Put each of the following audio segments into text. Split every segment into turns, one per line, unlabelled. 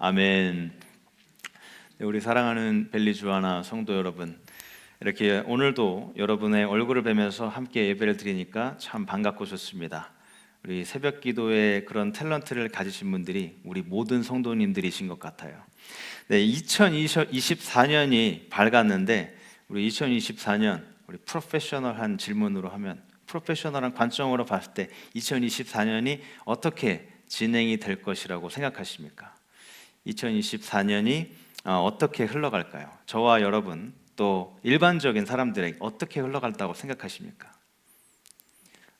아멘. 네, 우리 사랑하는 벨리주아나 성도 여러분, 이렇게 오늘도 여러분의 얼굴을 뵈면서 함께 예배를 드리니까 참 반갑고 좋습니다. 우리 새벽 기도에 그런 탤런트를 가지신 분들이 우리 모든 성도님들이신 것 같아요. 네, 2024년이 밝았는데 우리 2024년 우리 프로페셔널한 질문으로 하면, 프로페셔널한 관점으로 봤을 때 2024년이 어떻게 진행이 될 것이라고 생각하십니까? 2024년이 어떻게 흘러갈까요? 저와 여러분 또 일반적인 사람들에게 어떻게 흘러갈다고 생각하십니까?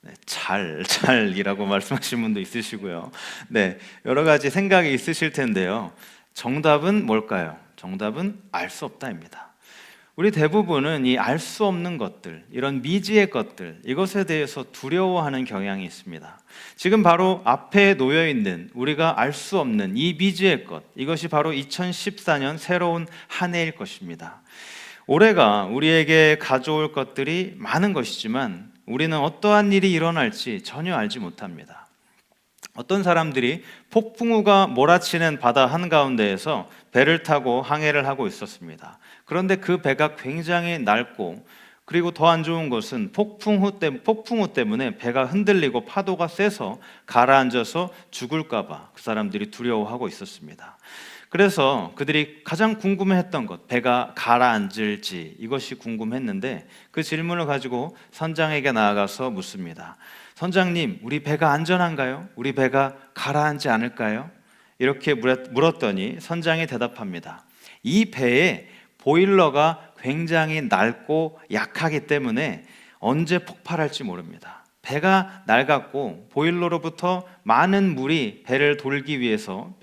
네, 잘이라고 말씀하신 분도 있으시고요. 네, 여러 가지 생각이 있으실 텐데요. 정답은 뭘까요? 정답은 알 수 없다입니다. 우리 대부분은 이 알 수 없는 것들, 이런 미지의 것들, 이것에 대해서 두려워하는 경향이 있습니다. 지금 바로 앞에 놓여 있는 우리가 알 수 없는 이 미지의 것, 이것이 바로 2014년 새로운 한 해일 것입니다. 올해가 우리에게 가져올 것들이 많은 것이지만 우리는 어떠한 일이 일어날지 전혀 알지 못합니다. 어떤 사람들이 폭풍우가 몰아치는 바다 한가운데에서 배를 타고 항해를 하고 있었습니다. 그런데 그 배가 굉장히 낡고, 그리고 더 안 좋은 것은 폭풍우 때문에 배가 흔들리고 파도가 세서 가라앉아서 죽을까 봐 그 사람들이 두려워하고 있었습니다. 그래서 그들이 가장 궁금해했던 것, 배가 가라앉을지, 이것이 궁금했는데 그 질문을 가지고 선장에게 나아가서 묻습니다. 선장님, 우리 배가 안전한가요? 우리 배가 가라앉지 않을까요? 이렇게 물었더니 선장이 대답합니다. 이 배에 보일러가 굉장히 낡고 약하기 때문에 언제 폭발할지 모릅니다. 배가 낡았고 보일러로부터 많은 물이 배를 돌리기 위해서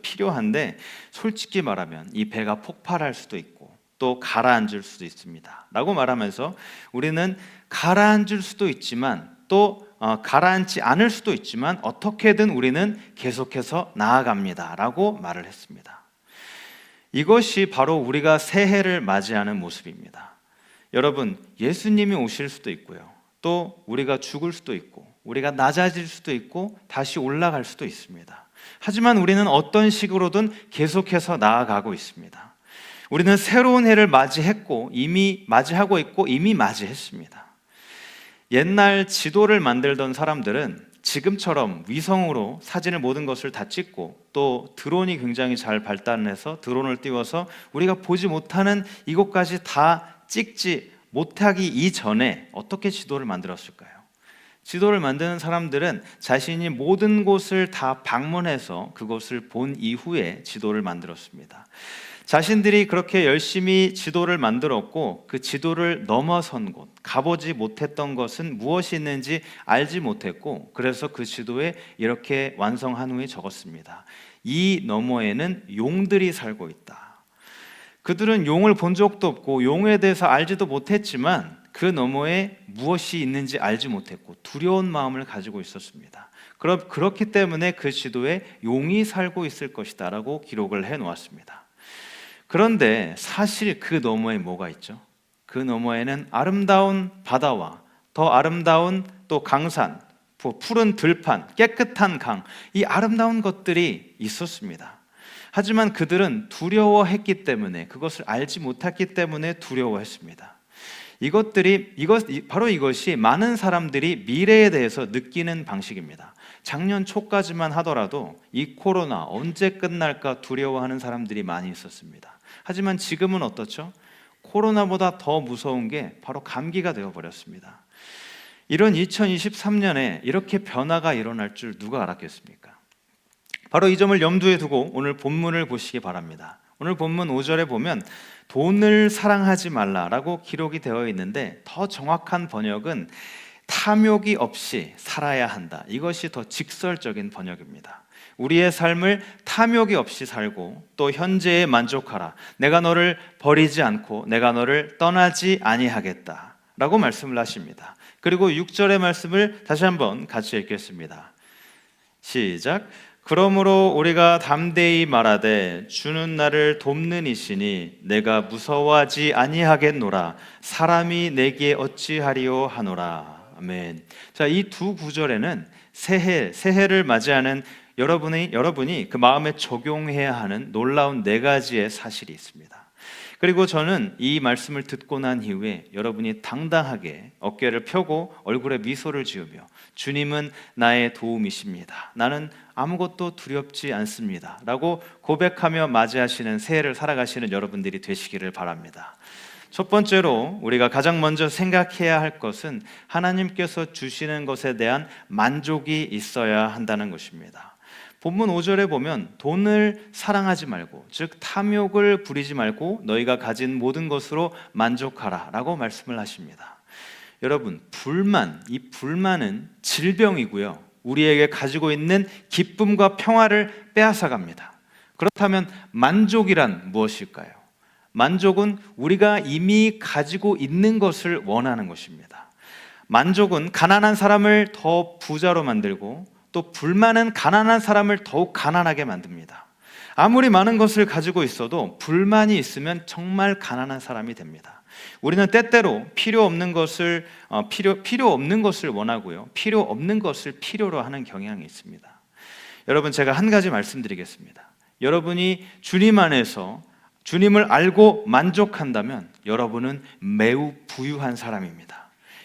필요한데, 솔직히 말하면 이 배가 폭발할 수도 있고 또 가라앉을 수도 있습니다 라고 말하면서, 우리는 가라앉을 수도 있지만 또 가라앉지 않을 수도 있지만 어떻게든 우리는 계속해서 나아갑니다 라고 말을 했습니다. 이것이 바로 우리가 새해를 맞이하는 모습입니다. 여러분, 예수님이 오실 수도 있고요, 또 우리가 죽을 수도 있고 우리가 낮아질 수도 있고 다시 올라갈 수도 있습니다. 하지만 우리는 어떤 식으로든 계속해서 나아가고 있습니다. 우리는 새로운 해를 맞이하고 있고 이미 맞이했습니다. 옛날 지도를 만들던 사람들은 지금처럼 위성으로 사진을, 모든 것을 다 찍고, 또 드론이 굉장히 잘 발달해서 드론을 띄워서 우리가 보지 못하는 이곳까지 다 찍지 못하기 이전에 어떻게 지도를 만들었을까요? 지도를 만드는 사람들은 자신이 모든 곳을 다 방문해서 그것을 본 이후에 지도를 만들었습니다. 자신들이 그렇게 열심히 지도를 만들었고, 그 지도를 넘어선 곳, 가보지 못했던 것은 무엇이 있는지 알지 못했고, 그래서 그 지도에 이렇게 완성한 후에 적었습니다. 이 너머에는 용들이 살고 있다. 그들은 용을 본 적도 없고 용에 대해서 알지도 못했지만 그 너머에 무엇이 있는지 알지 못했고 두려운 마음을 가지고 있었습니다. 그렇기 때문에 그 지도에 용이 살고 있을 것이다 라고 기록을 해놓았습니다. 그런데 사실 그 너머에 뭐가 있죠? 그 너머에는 아름다운 바다와 더 아름다운 또 강산, 푸른 들판, 깨끗한 강, 이 아름다운 것들이 있었습니다. 하지만 그들은 두려워했기 때문에, 그것을 알지 못했기 때문에 두려워했습니다. 바로 이것이 많은 사람들이 미래에 대해서 느끼는 방식입니다. 작년 초까지만 하더라도 이 코로나 언제 끝날까 두려워하는 사람들이 많이 있었습니다. 하지만 지금은 어떻죠? 코로나보다 더 무서운 게 바로 감기가 되어버렸습니다. 이런 2023년에 이렇게 변화가 일어날 줄 누가 알았겠습니까? 바로 이 점을 염두에 두고 오늘 본문을 보시기 바랍니다. 오늘 본문 5절에 보면 돈을 사랑하지 말라라고 기록이 되어 있는데, 더 정확한 번역은 탐욕이 없이 살아야 한다, 이것이 더 직설적인 번역입니다. 우리의 삶을 탐욕이 없이 살고 또 현재에 만족하라. 내가 너를 버리지 않고 내가 너를 떠나지 아니하겠다 라고 말씀을 하십니다. 그리고 6절의 말씀을 다시 한번 같이 읽겠습니다. 시작. 그러므로 우리가 담대히 말하되 주는 나를 돕는 이시니 내가 무서워하지 아니하겠노라. 사람이 내게 어찌하리요 하노라. 아멘. 자, 이 두 구절에는 새해를 맞이하는 여러분이 그 마음에 적용해야 하는 놀라운 네 가지의 사실이 있습니다. 그리고 저는 이 말씀을 듣고 난 이후에 여러분이 당당하게 어깨를 펴고 얼굴에 미소를 지으며 주님은 나의 도움이십니다, 나는 아무것도 두렵지 않습니다 라고 고백하며 맞이하시는 새해를 살아가시는 여러분들이 되시기를 바랍니다. 첫 번째로 우리가 가장 먼저 생각해야 할 것은 하나님께서 주시는 것에 대한 만족이 있어야 한다는 것입니다. 본문 5절에 보면 돈을 사랑하지 말고, 즉 탐욕을 부리지 말고 너희가 가진 모든 것으로 만족하라 라고 말씀을 하십니다. 여러분, 이 불만은 질병이고요, 우리에게 가지고 있는 기쁨과 평화를 빼앗아갑니다. 그렇다면 만족이란 무엇일까요? 만족은 우리가 이미 가지고 있는 것을 원하는 것입니다. 만족은 가난한 사람을 더 부자로 만들고, 또 불만은 가난한 사람을 더욱 가난하게 만듭니다. 아무리 많은 것을 가지고 있어도 불만이 있으면 정말 가난한 사람이 됩니다. 우리는 때때로 필요 없는 것을 원하고요, 필요 없는 것을 필요로 하는 경향이 있습니다. 여러분, 제가 한 가지 말씀드리겠습니다. 여러분이 주님 안에서 주님을 알고 만족한다면 여러분은 매우 부유한 사람입니다.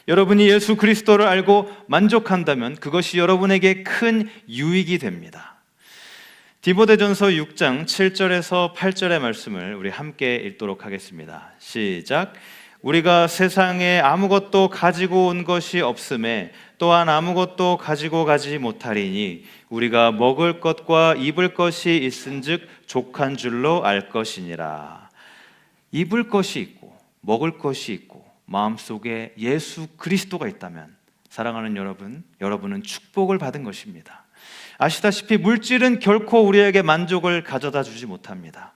여러분이 예수 그리스도를 알고 만족한다면 그것이 여러분에게 큰 유익이 됩니다. 디모데전서 6장 7절에서 8절의 말씀을 우리 함께 읽도록 하겠습니다. 시작. 우리가 세상에 아무것도 가지고 온 것이 없음에 또한 아무것도 가지고 가지 못하리니 우리가 먹을 것과 입을 것이 있은즉 족한 줄로 알 것이니라. 입을 것이 있고 먹을 것이 있고 마음속에 예수 그리스도가 있다면 사랑하는 여러분은 축복을 받은 것입니다. 아시다시피 물질은 결코 우리에게 만족을 가져다 주지 못합니다.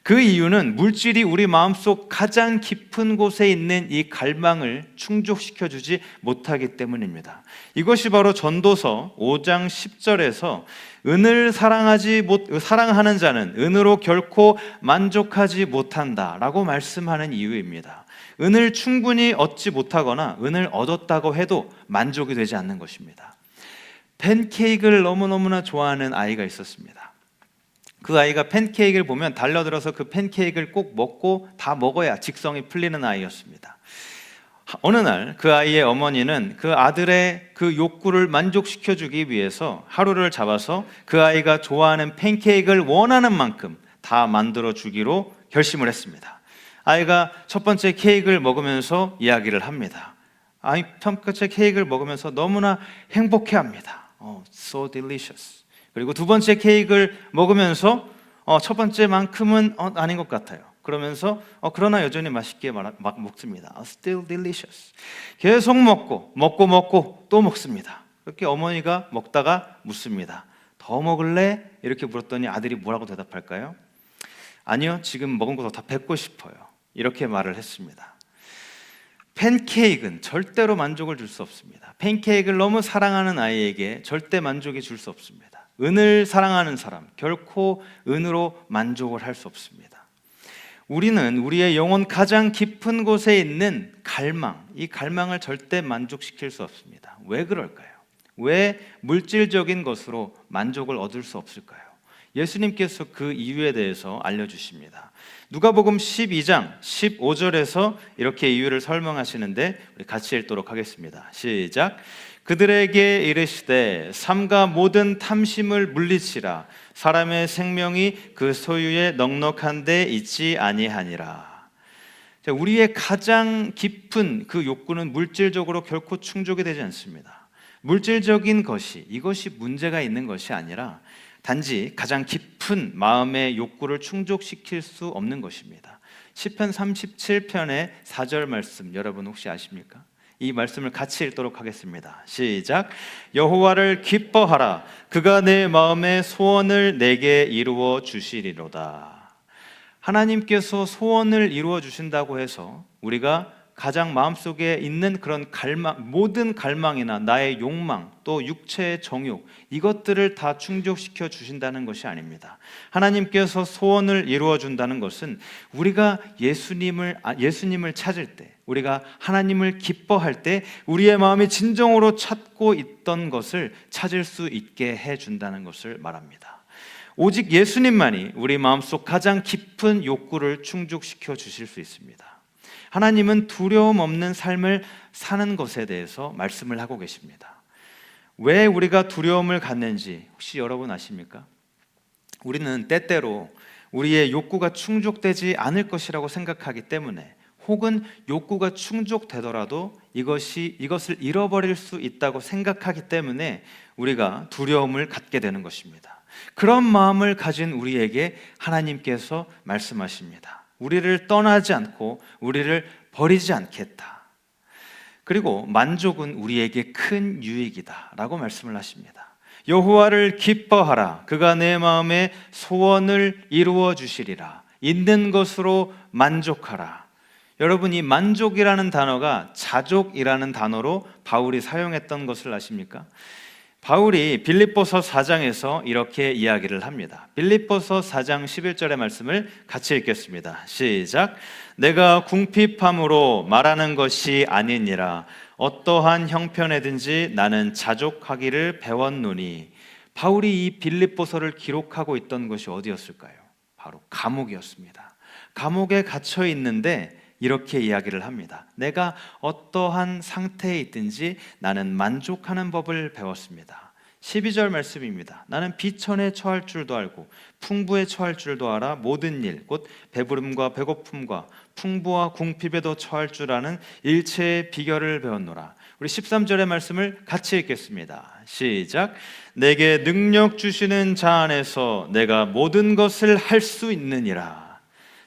그 이유는 물질이 우리 마음속 가장 깊은 곳에 있는 이 갈망을 충족시켜 주지 못하기 때문입니다. 이것이 바로 전도서 5장 10절에서 은을 사랑하는 자는 은으로 결코 만족하지 못한다 라고 말씀하는 이유입니다. 은을 충분히 얻지 못하거나 은을 얻었다고 해도 만족이 되지 않는 것입니다. 팬케이크를 너무너무나 좋아하는 아이가 있었습니다. 그 아이가 팬케이크를 보면 달려들어서 그 팬케이크를 꼭 먹고 다 먹어야 직성이 풀리는 아이였습니다. 어느 날 그 아이의 어머니는 그 아들의 그 욕구를 만족시켜주기 위해서 하루를 잡아서 그 아이가 좋아하는 팬케이크를 원하는 만큼 다 만들어 주기로 결심을 했습니다. 아이가 첫 번째 케이크를 먹으면서 이야기를 합니다. 첫 번째 케이크를 먹으면서 너무나 행복해합니다. So delicious. 그리고 두 번째 케이크를 먹으면서 첫 번째만큼은 아닌 것 같아요. 그러면서 그러나 여전히 맛있게 막 먹습니다. Still delicious. 계속 먹고 또 먹습니다. 그렇게 어머니가 먹다가 묻습니다. 더 먹을래? 이렇게 물었더니 아들이 뭐라고 대답할까요? 아니요, 지금 먹은 거 다 뱉고 싶어요. 이렇게 말을 했습니다. 팬케이크는 절대로 만족을 줄 수 없습니다. 팬케이크를 너무 사랑하는 아이에게 절대 만족이 줄 수 없습니다. 은을 사랑하는 사람, 결코 은으로 만족을 할 수 없습니다. 우리는 우리의 영혼 가장 깊은 곳에 있는 갈망, 이 갈망을 절대 만족시킬 수 없습니다. 왜 그럴까요? 왜 물질적인 것으로 만족을 얻을 수 없을까요? 예수님께서 그 이유에 대해서 알려주십니다. 누가복음 12장 15절에서 이렇게 이유를 설명하시는데 우리 같이 읽도록 하겠습니다. 시작. 그들에게 이르시되 삼가 모든 탐심을 물리치라. 사람의 생명이 그 소유에 넉넉한 데 있지 아니하니라. 우리의 가장 깊은 그 욕구는 물질적으로 결코 충족이 되지 않습니다. 물질적인 이것이 문제가 있는 것이 아니라 단지 가장 깊은 마음의 욕구를 충족시킬 수 없는 것입니다. 시편 37편의 4절 말씀 여러분 혹시 아십니까? 이 말씀을 같이 읽도록 하겠습니다. 시작. 여호와를 기뻐하라. 그가 내 마음의 소원을 내게 이루어 주시리로다. 하나님께서 소원을 이루어 주신다고 해서 우리가 가장 마음속에 있는 그런 갈망, 모든 갈망이나 나의 욕망, 또 육체의 정욕, 이것들을 다 충족시켜 주신다는 것이 아닙니다. 하나님께서 소원을 이루어 준다는 것은 우리가 예수님을 찾을 때, 우리가 하나님을 기뻐할 때 우리의 마음이 진정으로 찾고 있던 것을 찾을 수 있게 해 준다는 것을 말합니다. 오직 예수님만이 우리 마음속 가장 깊은 욕구를 충족시켜 주실 수 있습니다. 하나님은 두려움 없는 삶을 사는 것에 대해서 말씀을 하고 계십니다. 왜 우리가 두려움을 갖는지 혹시 여러분 아십니까? 우리는 때때로 우리의 욕구가 충족되지 않을 것이라고 생각하기 때문에, 혹은 욕구가 충족되더라도 이것을 잃어버릴 수 있다고 생각하기 때문에 우리가 두려움을 갖게 되는 것입니다. 그런 마음을 가진 우리에게 하나님께서 말씀하십니다. 우리를 떠나지 않고 우리를 버리지 않겠다. 그리고 만족은 우리에게 큰 유익이다 라고 말씀을 하십니다. 여호와를 기뻐하라. 그가 내 마음의 소원을 이루어 주시리라. 있는 것으로 만족하라. 여러분, 이 만족이라는 단어가 자족이라는 단어로 바울이 사용했던 것을 아십니까? 바울이 빌립보서 4장에서 이렇게 이야기를 합니다. 빌립보서 4장 11절의 말씀을 같이 읽겠습니다. 시작. 내가 궁핍함으로 말하는 것이 아니니라. 어떠한 형편에든지 나는 자족하기를 배웠노니. 바울이 이 빌립보서를 기록하고 있던 것이 어디였을까요? 바로 감옥이었습니다. 감옥에 갇혀 있는데 이렇게 이야기를 합니다. 내가 어떠한 상태에 있든지 나는 만족하는 법을 배웠습니다. 12절 말씀입니다. 나는 비천에 처할 줄도 알고 풍부에 처할 줄도 알아. 모든 일, 곧 배부름과 배고픔과 풍부와 궁핍에도 처할 줄 아는 일체의 비결을 배웠노라. 우리 13절의 말씀을 같이 읽겠습니다. 시작. 내게 능력 주시는 자 안에서 내가 모든 것을 할 수 있느니라.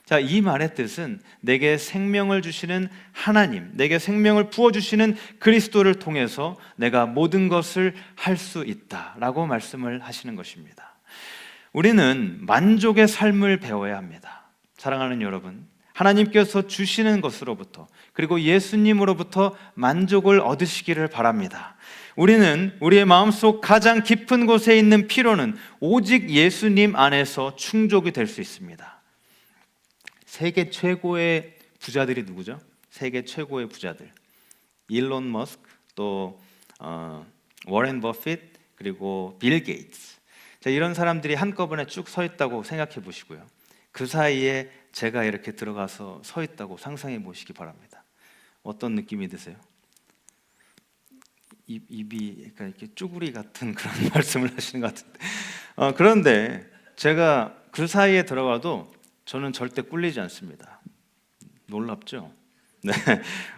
자, 이 말의 뜻은 내게 생명을 주시는 하나님, 내게 생명을 부어주시는 그리스도를 통해서 내가 모든 것을 할 수 있다라고 말씀을 하시는 것입니다. 우리는 만족의 삶을 배워야 합니다. 사랑하는 여러분, 하나님께서 주시는 것으로부터, 그리고 예수님으로부터 만족을 얻으시기를 바랍니다. 우리는 우리의 마음속 가장 깊은 곳에 있는 피로는 오직 예수님 안에서 충족이 될 수 있습니다. 세계 최고의 부자들이 누구죠? 세계 최고의 부자들, 일론 머스크, 또 워렌 버핏, 그리고 빌 게이츠. 자, 이런 사람들이 한꺼번에 쭉 서 있다고 생각해 보시고요. 그 사이에 제가 이렇게 들어가서 서 있다고 상상해 보시기 바랍니다. 어떤 느낌이 드세요? 입이 약간 이렇게 쭈구리 같은 그런 말씀을 하시는 것 같은데, 그런데 제가 그 사이에 들어가도 저는 절대 꿀리지 않습니다. 놀랍죠? 네.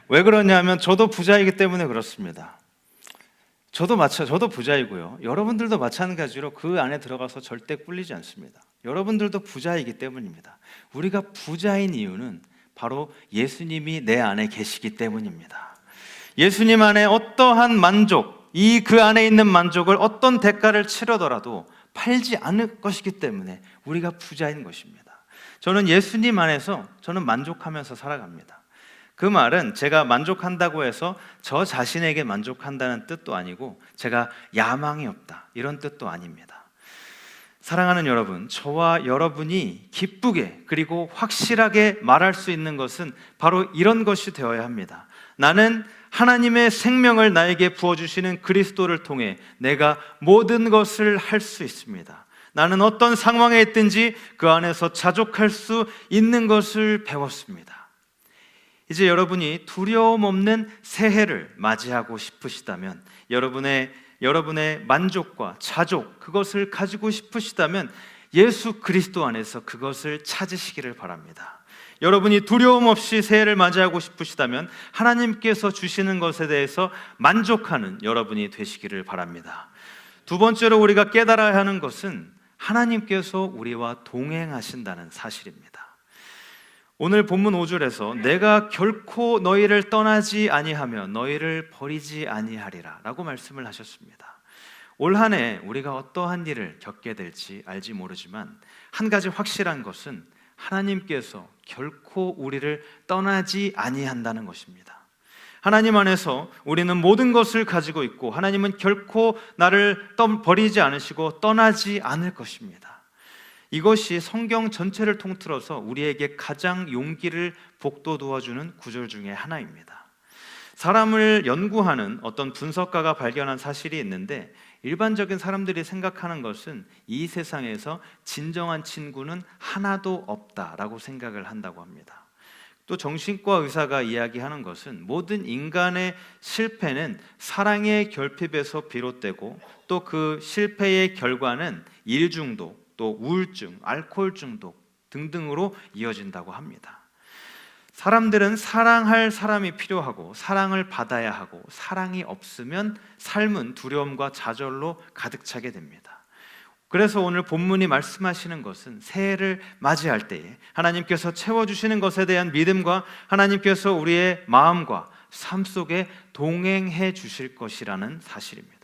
왜 그러냐면 저도 부자이기 때문에 그렇습니다. 저도 부자이고요. 여러분들도 마찬가지로 그 안에 들어가서 절대 꿀리지 않습니다. 여러분들도 부자이기 때문입니다. 우리가 부자인 이유는 바로 예수님이 내 안에 계시기 때문입니다. 예수님 안에 어떠한 만족, 그 안에 있는 만족을 어떤 대가를 치르더라도 팔지 않을 것이기 때문에 우리가 부자인 것입니다. 저는 예수님 안에서 저는 만족하면서 살아갑니다. 그 말은 제가 만족한다고 해서 저 자신에게 만족한다는 뜻도 아니고 제가 야망이 없다 이런 뜻도 아닙니다. 사랑하는 여러분, 저와 여러분이 기쁘게 그리고 확실하게 말할 수 있는 것은 바로 이런 것이 되어야 합니다. 나는 하나님의 생명을 나에게 부어주시는 그리스도를 통해 내가 모든 것을 할 수 있습니다. 나는 어떤 상황에 있든지 그 안에서 자족할 수 있는 것을 배웠습니다. 이제 여러분이 두려움 없는 새해를 맞이하고 싶으시다면, 여러분의 만족과 자족, 그것을 가지고 싶으시다면 예수 그리스도 안에서 그것을 찾으시기를 바랍니다. 여러분이 두려움 없이 새해를 맞이하고 싶으시다면 하나님께서 주시는 것에 대해서 만족하는 여러분이 되시기를 바랍니다. 두 번째로 우리가 깨달아야 하는 것은 하나님께서 우리와 동행하신다는 사실입니다. 오늘 본문 5절에서 내가 결코 너희를 떠나지 아니하며 너희를 버리지 아니하리라 라고 말씀을 하셨습니다. 올 한 해 우리가 어떠한 일을 겪게 될지 알지 모르지만 한 가지 확실한 것은 하나님께서 결코 우리를 떠나지 아니한다는 것입니다. 하나님 안에서 우리는 모든 것을 가지고 있고 하나님은 결코 나를 버리지 않으시고 떠나지 않을 것입니다. 이것이 성경 전체를 통틀어서 우리에게 가장 용기를 북돋워주는 구절 중에 하나입니다. 사람을 연구하는 어떤 분석가가 발견한 사실이 있는데, 일반적인 사람들이 생각하는 것은 이 세상에서 진정한 친구는 하나도 없다라고 생각을 한다고 합니다. 또 정신과 의사가 이야기하는 것은 모든 인간의 실패는 사랑의 결핍에서 비롯되고 또 그 실패의 결과는 일중독, 또 우울증, 알코올 중독 등등으로 이어진다고 합니다. 사람들은 사랑할 사람이 필요하고 사랑을 받아야 하고 사랑이 없으면 삶은 두려움과 좌절로 가득 차게 됩니다. 그래서 오늘 본문이 말씀하시는 것은 새해를 맞이할 때에 하나님께서 채워주시는 것에 대한 믿음과 하나님께서 우리의 마음과 삶 속에 동행해 주실 것이라는 사실입니다.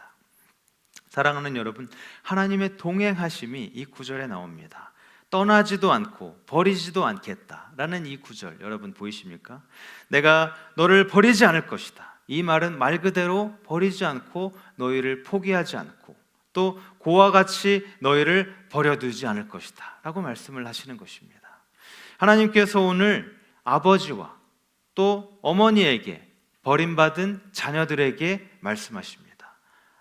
사랑하는 여러분, 하나님의 동행하심이 이 구절에 나옵니다. 떠나지도 않고 버리지도 않겠다라는 이 구절 여러분 보이십니까? 내가 너를 버리지 않을 것이다. 이 말은 말 그대로 버리지 않고 너희를 포기하지 않고 또 고와 같이 너희를 버려두지 않을 것이다 라고 말씀을 하시는 것입니다. 하나님께서 오늘 아버지와 또 어머니에게 버림받은 자녀들에게 말씀하십니다.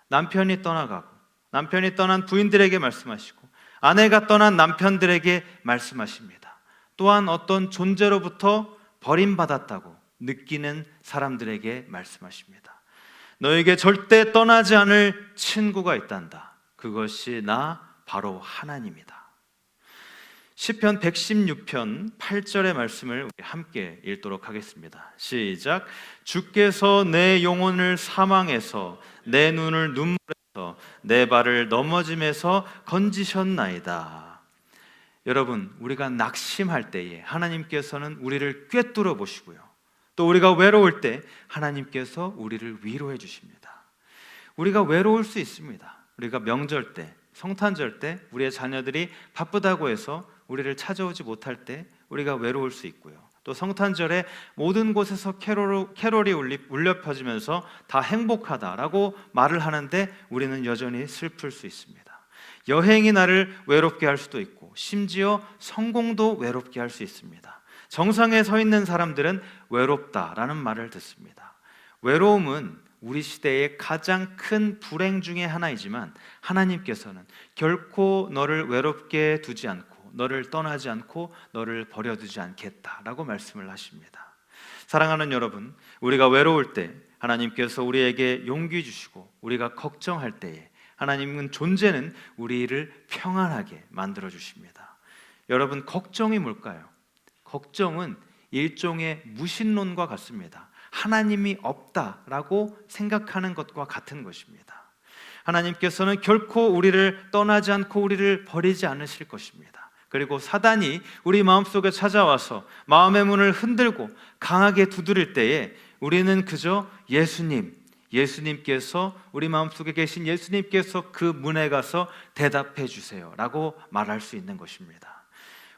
남편이 떠나가고 남편이 떠난 부인들에게 말씀하시고 아내가 떠난 남편들에게 말씀하십니다. 또한 어떤 존재로부터 버림받았다고 느끼는 사람들에게 말씀하십니다. 너에게 절대 떠나지 않을 친구가 있단다. 그것이 나 바로 하나님이다. 시편 116편 8절의 말씀을 우리 함께 읽도록 하겠습니다. 시작. 주께서 내 영혼을 사망에서 내 눈을 눈물에서 내 발을 넘어짐에서 건지셨나이다. 여러분, 우리가 낙심할 때에 하나님께서는 우리를 꿰뚫어 보시고요, 또 우리가 외로울 때 하나님께서 우리를 위로해 주십니다. 우리가 외로울 수 있습니다. 우리가 명절 때, 성탄절 때 우리의 자녀들이 바쁘다고 해서 우리를 찾아오지 못할 때 우리가 외로울 수 있고요, 또 성탄절에 모든 곳에서 캐롤이 울려 퍼지면서 다 행복하다라고 말을 하는데 우리는 여전히 슬플 수 있습니다. 여행이 나를 외롭게 할 수도 있고 심지어 성공도 외롭게 할 수 있습니다. 정상에 서 있는 사람들은 외롭다라는 말을 듣습니다. 외로움은 우리 시대의 가장 큰 불행 중에 하나이지만 하나님께서는 결코 너를 외롭게 두지 않고 너를 떠나지 않고 너를 버려두지 않겠다라고 말씀을 하십니다. 사랑하는 여러분, 우리가 외로울 때 하나님께서 우리에게 용기 주시고 우리가 걱정할 때에 하나님은 존재는 우리를 평안하게 만들어 주십니다. 여러분, 걱정이 뭘까요? 걱정은 일종의 무신론과 같습니다. 하나님이 없다라고 생각하는 것과 같은 것입니다. 하나님께서는 결코 우리를 떠나지 않고 우리를 버리지 않으실 것입니다. 그리고 사단이 우리 마음속에 찾아와서 마음의 문을 흔들고 강하게 두드릴 때에 우리는 그저 예수님께서 우리 마음속에 계신 예수님께서 그 문에 가서 대답해 주세요 라고 말할 수 있는 것입니다.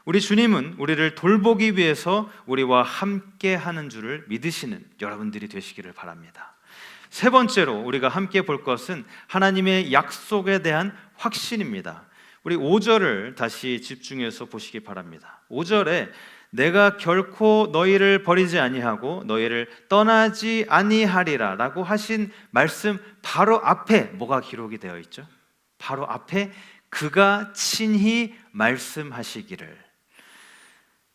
우리 주님은 우리를 돌보기 위해서 우리와 함께 하는 줄을 믿으시는 여러분들이 되시기를 바랍니다. 세 번째로 우리가 함께 볼 것은 하나님의 약속에 대한 확신입니다. 우리 5절을 다시 집중해서 보시기 바랍니다. 5절에 내가 결코 너희를 버리지 아니하고 너희를 떠나지 아니하리라 라고 하신 말씀 바로 앞에 뭐가 기록이 되어 있죠? 바로 앞에 그가 친히 말씀하시기를,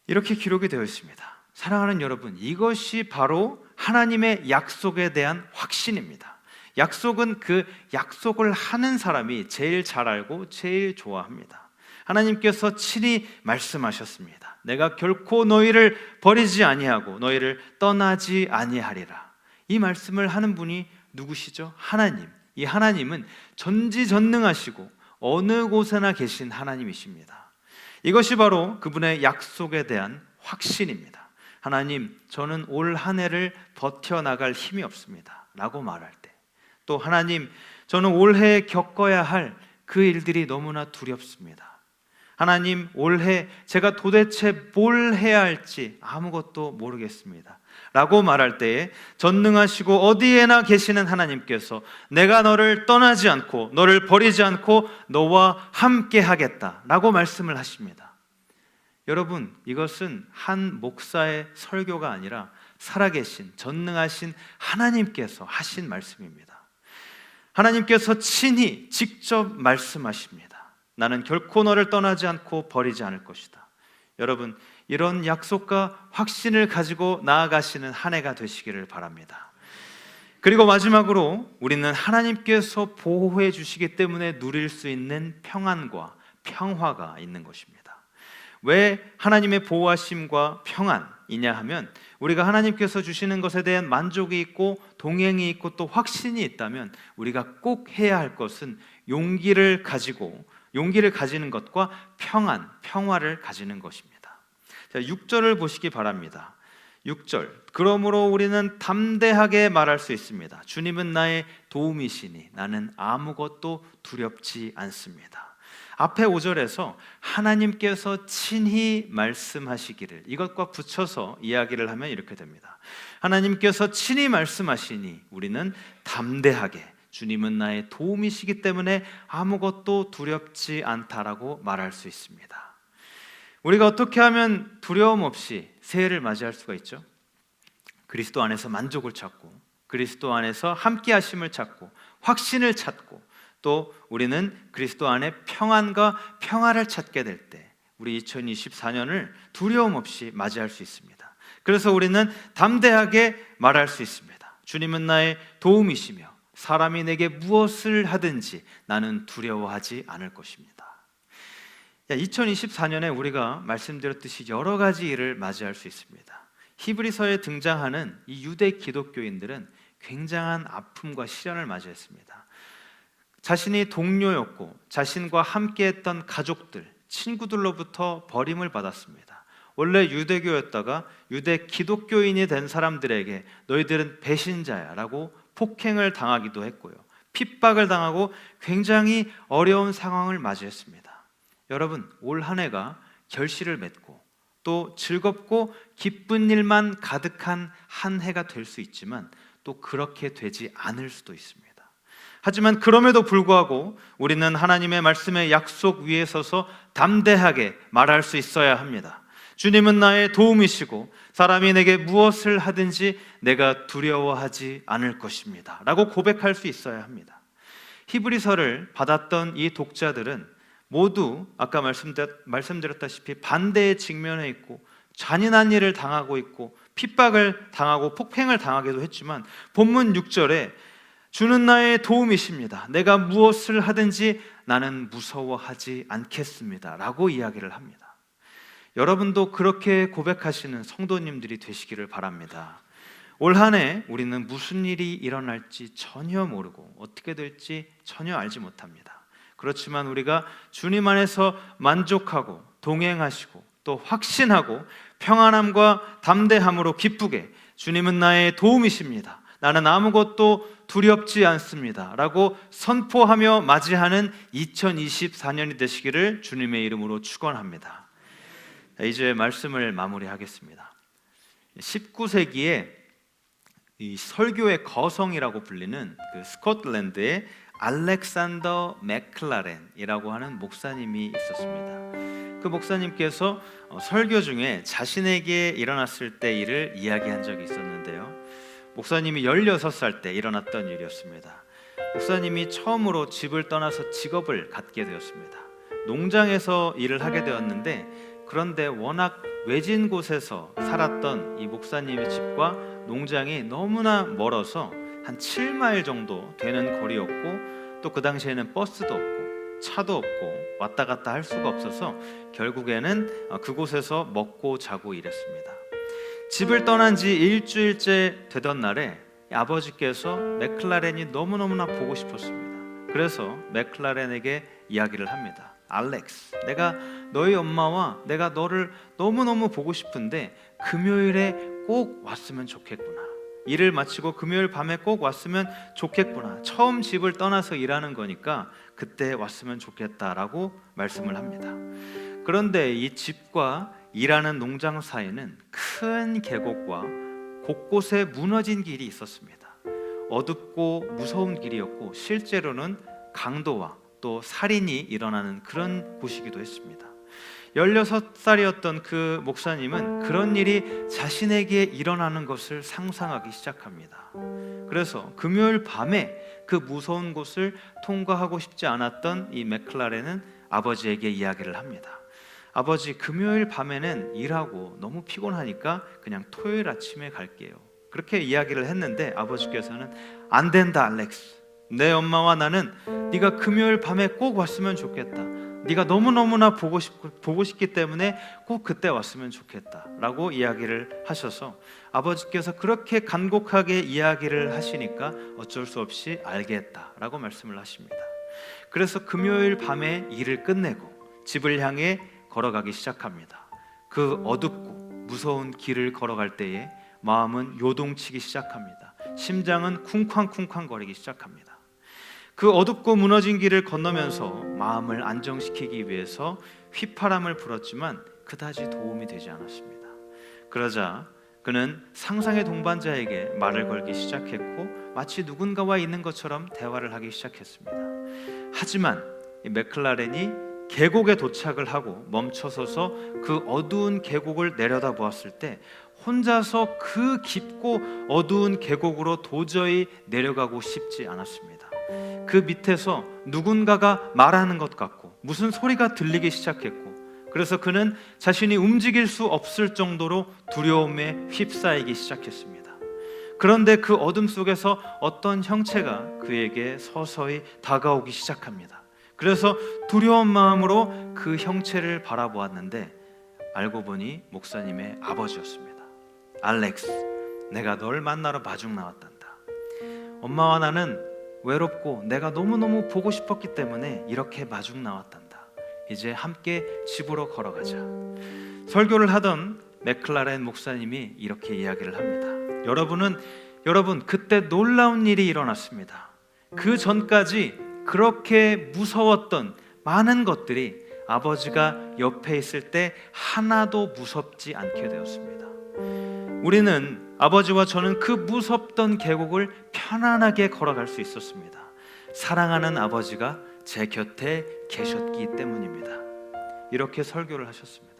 이렇게 기록이 되어 있습니다. 사랑하는 여러분, 이것이 바로 하나님의 약속에 대한 확신입니다. 약속은 그 약속을 하는 사람이 제일 잘 알고 제일 좋아합니다. 하나님께서 친히 말씀하셨습니다. 내가 결코 너희를 버리지 아니하고 너희를 떠나지 아니하리라. 이 말씀을 하는 분이 누구시죠? 하나님. 이 하나님은 전지전능하시고 어느 곳에나 계신 하나님이십니다. 이것이 바로 그분의 약속에 대한 확신입니다. 하나님, 저는 올 한 해를 버텨나갈 힘이 없습니다 라고 말할 때, 또 하나님, 저는 올해 겪어야 할 그 일들이 너무나 두렵습니다. 하나님, 올해 제가 도대체 뭘 해야 할지 아무것도 모르겠습니다 라고 말할 때에 전능하시고 어디에나 계시는 하나님께서 내가 너를 떠나지 않고 너를 버리지 않고 너와 함께 하겠다 라고 말씀을 하십니다. 여러분, 이것은 한 목사의 설교가 아니라 살아계신 전능하신 하나님께서 하신 말씀입니다. 하나님께서 친히 직접 말씀하십니다. 나는 결코 너를 떠나지 않고 버리지 않을 것이다. 여러분, 이런 약속과 확신을 가지고 나아가시는 한 해가 되시기를 바랍니다. 그리고 마지막으로 우리는 하나님께서 보호해 주시기 때문에 누릴 수 있는 평안과 평화가 있는 것입니다. 왜 하나님의 보호하심과 평안이냐 하면, 우리가 하나님께서 주시는 것에 대한 만족이 있고 동행이 있고 또 확신이 있다면 우리가 꼭 해야 할 것은 용기를 가지는 것과 평화를 가지는 것입니다. 자, 6절을 보시기 바랍니다. 6절, 그러므로 우리는 담대하게 말할 수 있습니다. 주님은 나의 도움이시니 나는 아무것도 두렵지 않습니다. 앞에 5절에서 하나님께서 친히 말씀하시기를, 이것과 붙여서 이야기를 하면 이렇게 됩니다. 하나님께서 친히 말씀하시니 우리는 담대하게, 주님은 나의 도움이시기 때문에 아무것도 두렵지 않다라고 말할 수 있습니다. 우리가 어떻게 하면 두려움 없이 새해를 맞이할 수가 있죠? 그리스도 안에서 만족을 찾고, 그리스도 안에서 함께 하심을 찾고, 확신을 찾고, 또 우리는 그리스도 안에 평안과 평화를 찾게 될 때 우리 2024년을 두려움 없이 맞이할 수 있습니다. 그래서 우리는 담대하게 말할 수 있습니다. 주님은 나의 도움이시며 사람이 내게 무엇을 하든지 나는 두려워하지 않을 것입니다. 2024년에 우리가 말씀드렸듯이 여러 가지 일을 맞이할 수 있습니다. 히브리서에 등장하는 이 유대 기독교인들은 굉장한 아픔과 시련을 맞이했습니다. 자신이 동료였고 자신과 함께했던 가족들, 친구들로부터 버림을 받았습니다. 원래 유대교였다가 유대 기독교인이 된 사람들에게 너희들은 배신자야 라고 폭행을 당하기도 했고요, 핍박을 당하고 굉장히 어려운 상황을 맞이했습니다. 여러분, 올 한 해가 결실을 맺고 또 즐겁고 기쁜 일만 가득한 한 해가 될 수 있지만 또 그렇게 되지 않을 수도 있습니다. 하지만 그럼에도 불구하고 우리는 하나님의 말씀의 약속 위에 서서 담대하게 말할 수 있어야 합니다. 주님은 나의 도움이시고 사람이 내게 무엇을 하든지 내가 두려워하지 않을 것입니다 라고 고백할 수 있어야 합니다. 히브리서를 받았던 이 독자들은 모두 아까 말씀드렸다시피 반대에 직면해 있고 잔인한 일을 당하고 있고 핍박을 당하고 폭행을 당하기도 했지만 본문 6절에 주는 나의 도움이십니다. 내가 무엇을 하든지 나는 무서워하지 않겠습니다 라고 이야기를 합니다. 여러분도 그렇게 고백하시는 성도님들이 되시기를 바랍니다. 올 한 해 우리는 무슨 일이 일어날지 전혀 모르고 어떻게 될지 전혀 알지 못합니다. 그렇지만 우리가 주님 안에서 만족하고 동행하시고 또 확신하고 평안함과 담대함으로 기쁘게 주님은 나의 도움이십니다, 나는 아무것도 두렵지 않습니다 라고 선포하며 맞이하는 2024년이 되시기를 주님의 이름으로 축원합니다. 이제 말씀을 마무리하겠습니다. 19세기에 이 설교의 거성이라고 불리는 그 스코틀랜드의 알렉산더 맥클라렌이라고 하는 목사님이 있었습니다. 그 목사님께서 설교 중에 자신에게 일어났을 때 일을 이야기한 적이 있었는데요, 목사님이 16살 때 일어났던 일이었습니다. 목사님이 처음으로 집을 떠나서 직업을 갖게 되었습니다. 농장에서 일을 하게 되었는데, 그런데 워낙 외진 곳에서 살았던 이 목사님의 집과 농장이 너무나 멀어서 한 7마일 정도 되는 거리였고, 또 그 당시에는 버스도 없고 차도 없고 왔다 갔다 할 수가 없어서 결국에는 그곳에서 먹고 자고 일했습니다. 집을 떠난 지 일주일째 되던 날에 아버지께서 맥클라렌이 너무너무나 보고 싶었습니다. 그래서 맥클라렌에게 이야기를 합니다. 알렉스, 내가 너희 엄마와 내가 너를 너무너무 보고 싶은데 금요일에 꼭 왔으면 좋겠구나. 일을 마치고 금요일 밤에 꼭 왔으면 좋겠구나. 처음 집을 떠나서 일하는 거니까 그때 왔으면 좋겠다라고 말씀을 합니다. 그런데 이 집과 일하는 농장 사이에는 큰 계곡과 곳곳에 무너진 길이 있었습니다. 어둡고 무서운 길이었고 실제로는 강도와 또 살인이 일어나는 그런 곳이기도 했습니다. 16살이었던 그 목사님은 그런 일이 자신에게 일어나는 것을 상상하기 시작합니다. 그래서 금요일 밤에 그 무서운 곳을 통과하고 싶지 않았던 이 맥클라렌은 아버지에게 이야기를 합니다. 아버지, 금요일 밤에는 일하고 너무 피곤하니까 그냥 토요일 아침에 갈게요. 그렇게 이야기를 했는데 아버지께서는 안 된다, 알렉스. 내 엄마와 나는 네가 금요일 밤에 꼭 왔으면 좋겠다. 네가 너무너무나 보고 싶기 때문에 꼭 그때 왔으면 좋겠다 라고 이야기를 하셔서 아버지께서 그렇게 간곡하게 이야기를 하시니까 어쩔 수 없이 알겠다 라고 말씀을 하십니다. 그래서 금요일 밤에 일을 끝내고 집을 향해 걸어가기 시작합니다. 그 어둡고 무서운 길을 걸어갈 때에 마음은 요동치기 시작합니다. 심장은 쿵쾅쿵쾅 거리기 시작합니다. 그 어둡고 무너진 길을 건너면서 마음을 안정시키기 위해서 휘파람을 불었지만 그다지 도움이 되지 않았습니다. 그러자 그는 상상의 동반자에게 말을 걸기 시작했고 마치 누군가와 있는 것처럼 대화를 하기 시작했습니다. 하지만 이 맥클라렌이 계곡에 도착을 하고 멈춰서서 그 어두운 계곡을 내려다보았을 때 혼자서 그 깊고 어두운 계곡으로 도저히 내려가고 싶지 않았습니다. 그 밑에서 누군가가 말하는 것 같고 무슨 소리가 들리기 시작했고 그래서 그는 자신이 움직일 수 없을 정도로 두려움에 휩싸이기 시작했습니다. 그런데 그 어둠 속에서 어떤 형체가 그에게 서서히 다가오기 시작합니다. 그래서 두려운 마음으로 그 형체를 바라보았는데 알고 보니 목사님의 아버지였습니다. 알렉스, 내가 널 만나러 마중 나왔단다. 엄마와 나는 외롭고 내가 너무너무 보고 싶었기 때문에 이렇게 마중 나왔단다. 이제 함께 집으로 걸어가자. 설교를 하던 맥클라렌 목사님이 이렇게 이야기를 합니다. 여러분 그때 놀라운 일이 일어났습니다. 그 전까지 그렇게 무서웠던 많은 것들이 아버지가 옆에 있을 때 하나도 무섭지 않게 되었습니다. 우리는 아버지와 저는 그 무섭던 계곡을 편안하게 걸어갈 수 있었습니다. 사랑하는 아버지가 제 곁에 계셨기 때문입니다. 이렇게 설교를 하셨습니다.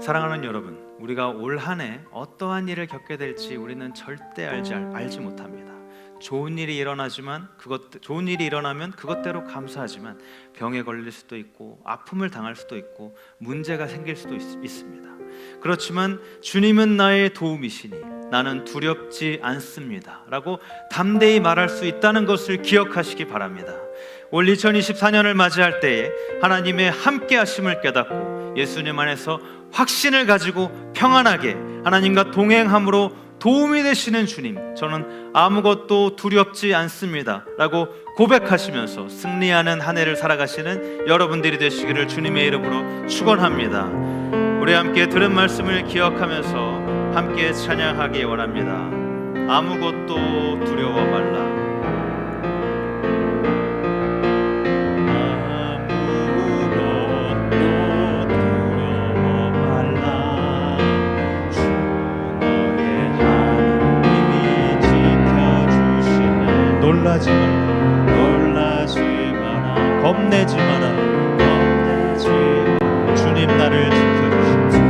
사랑하는 여러분, 우리가 올 한 해 어떠한 일을 겪게 될지 우리는 절대 알지 못합니다. 좋은 일이 일어나면 그것대로 감사하지만 병에 걸릴 수도 있고 아픔을 당할 수도 있고 문제가 생길 수도 있습니다. 그렇지만 주님은 나의 도움이시니 나는 두렵지 않습니다 라고 담대히 말할 수 있다는 것을 기억하시기 바랍니다. 올 2024년을 맞이할 때에 하나님의 함께 하심을 깨닫고 예수님 안에서 확신을 가지고 평안하게 하나님과 동행함으로 도움이 되시는 주님, 저는 아무것도 두렵지 않습니다 라고 고백하시면서 승리하는 한 해를 살아가시는 여러분들이 되시기를 주님의 이름으로 축원합니다. 우리 함께 들은 말씀을 기억하면서 함께 찬양하기 원합니다. 아무것도 두려워 말라. 놀라지 마라. 겁내지 마라. 주님 나를 지켜주시네.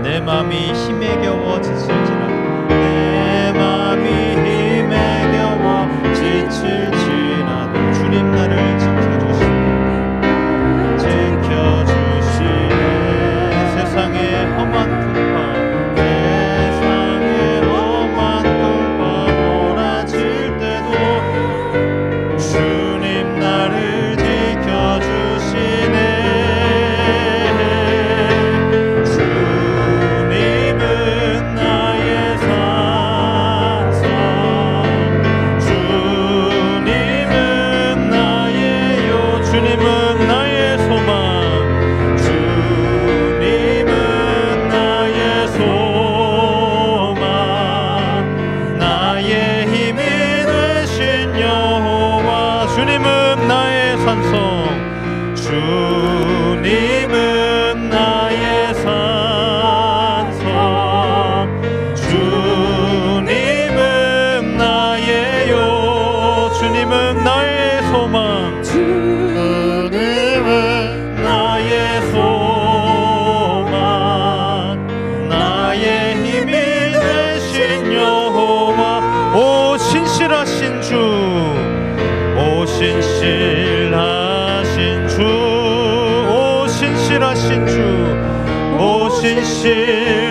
내 맘이 힘에 겨워 지칠지라도 내 맘이 힘에 겨워 지칠지라도 주님 나를 지켜주시네. 세상의 험한 주님은 나의
신실하신 주, 오 신실하신 주, 오 신실하신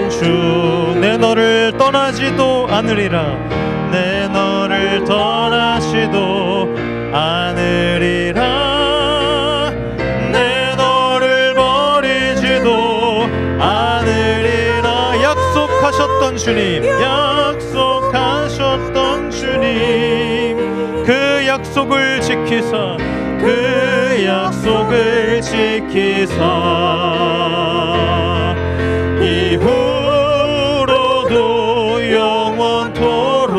주, 내 너를 떠나지도 않으리라, 내 너를 떠나지도 않으리라, 내 너를 버리지도 않으리라. 약속하셨던 주님, 약속하셨던 주님, 그 약속을 지키사, 그 약속을 지키사 이후로도 영원토록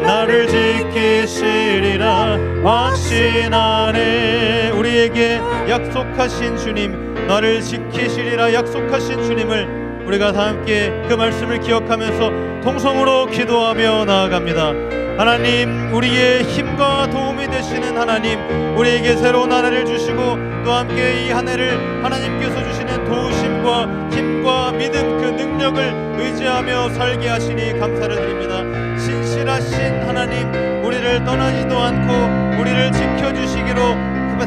나를 지키시리라 확신하네. 우리에게 약속하신 주님, 나를 지키시리라 약속하신 주님을 우리가 다 함께 그 말씀을 기억하면서 통성으로 기도하며 나아갑니다. 하나님, 우리의 힘과 도움이 되시는 하나님, 우리에게 새로운 한 해를 주시고 또 함께 이 한 해를 하나님께서 주시는 도우심과 힘과 믿음, 그 능력을 의지하며 살게 하시니 감사를 드립니다. 신실하신 하나님, 우리를 떠나지도 않고 우리를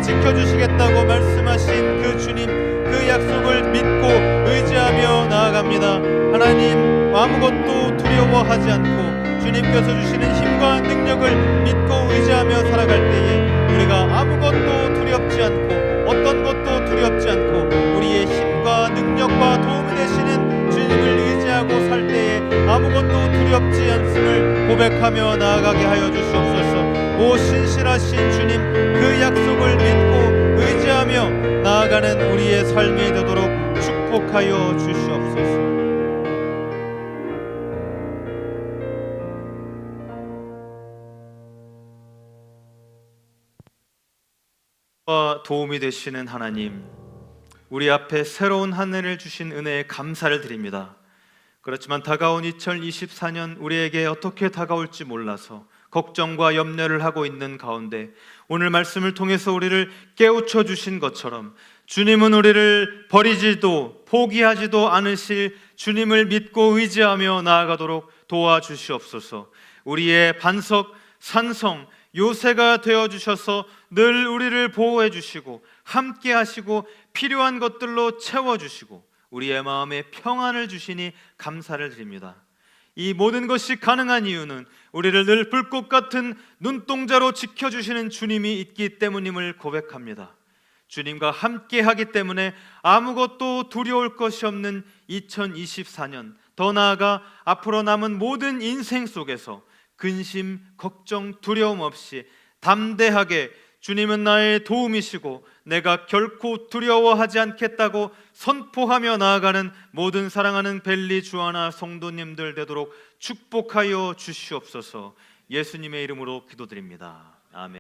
지켜주시겠다고 말씀하신 그 주님, 그 약속을 믿고 의지하며 나아갑니다. 하나님, 아무것도 두려워하지 않고 주님께서 주시는 힘과 능력을 믿고 의지하며 살아갈 때에 우리가 아무것도 두렵지 않고 어떤 것도 두렵지 않고 우리의 힘과 능력과 도움이 되시는 주님을 의지하고 살 때에 아무것도 두렵지 않음을 고백하며 나아가게 하여 주시옵소서. 오 신실하신 주님, 그 약속을 믿고 의지하며 나아가는 우리의 삶이 되도록 축복하여 주시옵소서.
도움이 되시는 하나님, 우리 앞에 새로운 한 해를 주신 은혜에 감사를 드립니다. 그렇지만 다가온 2024년 우리에게 어떻게 다가올지 몰라서 걱정과 염려를 하고 있는 가운데 오늘 말씀을 통해서 우리를 깨우쳐 주신 것처럼 주님은 우리를 버리지도 포기하지도 않으실 주님을 믿고 의지하며 나아가도록 도와주시옵소서. 우리의 반석, 산성, 요새가 되어주셔서 늘 우리를 보호해 주시고 함께 하시고 필요한 것들로 채워주시고 우리의 마음에 평안을 주시니 감사를 드립니다. 이 모든 것이 가능한 이유는 우리를 늘 불꽃 같은 눈동자로 지켜주시는 주님이 있기 때문임을 고백합니다. 주님과 함께 하기 때문에 아무것도 두려울 것이 없는 2024년, 더 나아가 앞으로 남은 모든 인생 속에서 근심, 걱정, 두려움 없이 담대하게 주님은 나의 도움이시고 내가 결코 두려워하지 않겠다고 선포하며 나아가는 모든 사랑하는 벨리 주하나 성도님들 되도록 축복하여 주시옵소서. 예수님의 이름으로 기도드립니다. 아멘.